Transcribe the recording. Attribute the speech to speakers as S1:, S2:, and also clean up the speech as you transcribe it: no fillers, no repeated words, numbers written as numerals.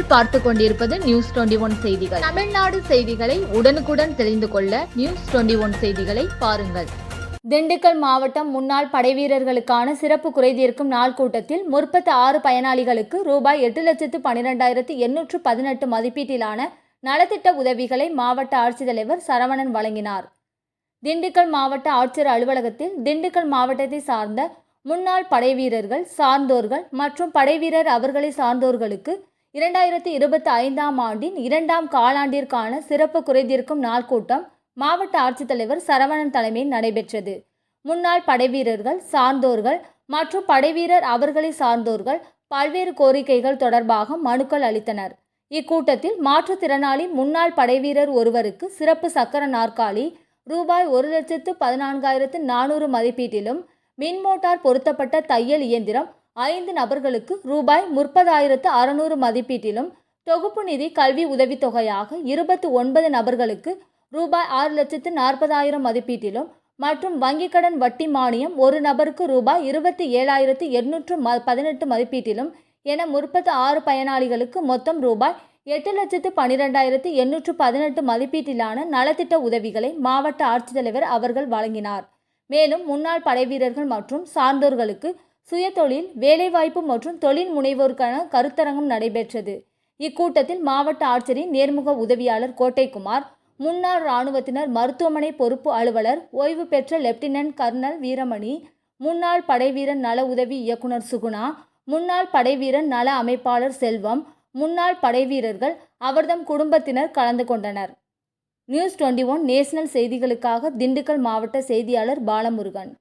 S1: நீங்கள் பார்த்து கொண்டிருப்பது நியூஸ் 21 செய்திகள். தமிழ்நாடு செய்திகளை உடனுக்குடன் தெரிந்து கொள்ள நியூஸ் 21 செய்திகளை பாருங்கள்.
S2: திண்டுக்கல் மாவட்டம் முன்னாள் படைவீரர்களுக்கான சிறப்பு குறைதீர்க்கும் நாள் கூட்டத்தில் 36 பயனாளிகளுக்கு ரூபாய் 8,12,818 மதிப்பீட்டிலான நலத்திட்ட உதவிகளை மாவட்ட ஆட்சித்தலைவர் சரவணன் வழங்கினார். திண்டுக்கல் மாவட்ட ஆட்சியர் அலுவலகத்தில் திண்டுக்கல் மாவட்டத்தை சார்ந்த முன்னாள் படைவீரர்கள், சார்ந்தோர்கள் மற்றும் படைவீரர் அவர்களை சார்ந்தோர்களுக்கு 2025ஆம் ஆண்டின் 2ஆம் காலாண்டிற்கான சிறப்பு குறைதீர்க்கும் நாள் கூட்டம் மாவட்ட ஆட்சித்தலைவர் சரவணன் தலைமையில் நடைபெற்றது. முன்னாள் படைவீரர்கள், சார்ந்தோர்கள் மற்றும் படைவீரர் அவர்களை சார்ந்தோர்கள் பல்வேறு கோரிக்கைகள் தொடர்பாக மனுக்கள் அளித்தனர். இக்கூட்டத்தில் மாற்றுத்திறனாளி முன்னாள் படைவீரர் ஒருவருக்கு சிறப்பு சக்கர நாற்காலி ரூபாய் 1,14,400 மதிப்பீட்டிலும், மின் மோட்டார் பொருத்தப்பட்ட தையல் இயந்திரம் 5 நபர்களுக்கு ரூபாய் 30,600 மதிப்பீட்டிலும், தொகுப்பு நிதி கல்வி உதவித்தொகையாக 29 நபர்களுக்கு ரூபாய் 6,40,000 மதிப்பீட்டிலும் மற்றும் வங்கிக் கடன் வட்டி மானியம் ஒரு நபருக்கு ரூபாய் 27,818 மதிப்பீட்டிலும் என 36 பயனாளிகளுக்கு மொத்தம் ரூபாய் 8,12,818 மதிப்பீட்டிலான நலத்திட்ட உதவிகளை மாவட்ட ஆட்சித்தலைவர் அவர்கள் வழங்கினார். மேலும் முன்னாள் படைவீரர்கள் மற்றும் சார்ந்தோர்களுக்கு சுயதொழில், வேலைவாய்ப்பு மற்றும் தொழில் முனைவோருக்கான கருத்தரங்கம் நடைபெற்றது. இக்கூட்டத்தில் மாவட்ட ஆட்சியரின் நேர்முக உதவியாளர் கோட்டைக்குமார், முன்னாள் இராணுவத்தினர் மருத்துவமனை பொறுப்பு அலுவலர் ஓய்வு பெற்ற லெப்டினன்ட் கர்னல் வீரமணி, முன்னாள் படைவீரர் நல உதவி இயக்குனர் சுகுணா, முன்னாள் படைவீரர் நல அமைப்பாளர் செல்வம், முன்னாள் படைவீரர்கள் அவர்தம் குடும்பத்தினர் கலந்து கொண்டனர். நியூஸ் 21 நேஷனல் செய்திகளுக்காக திண்டுக்கல் மாவட்ட செய்தியாளர் பாலமுருகன்.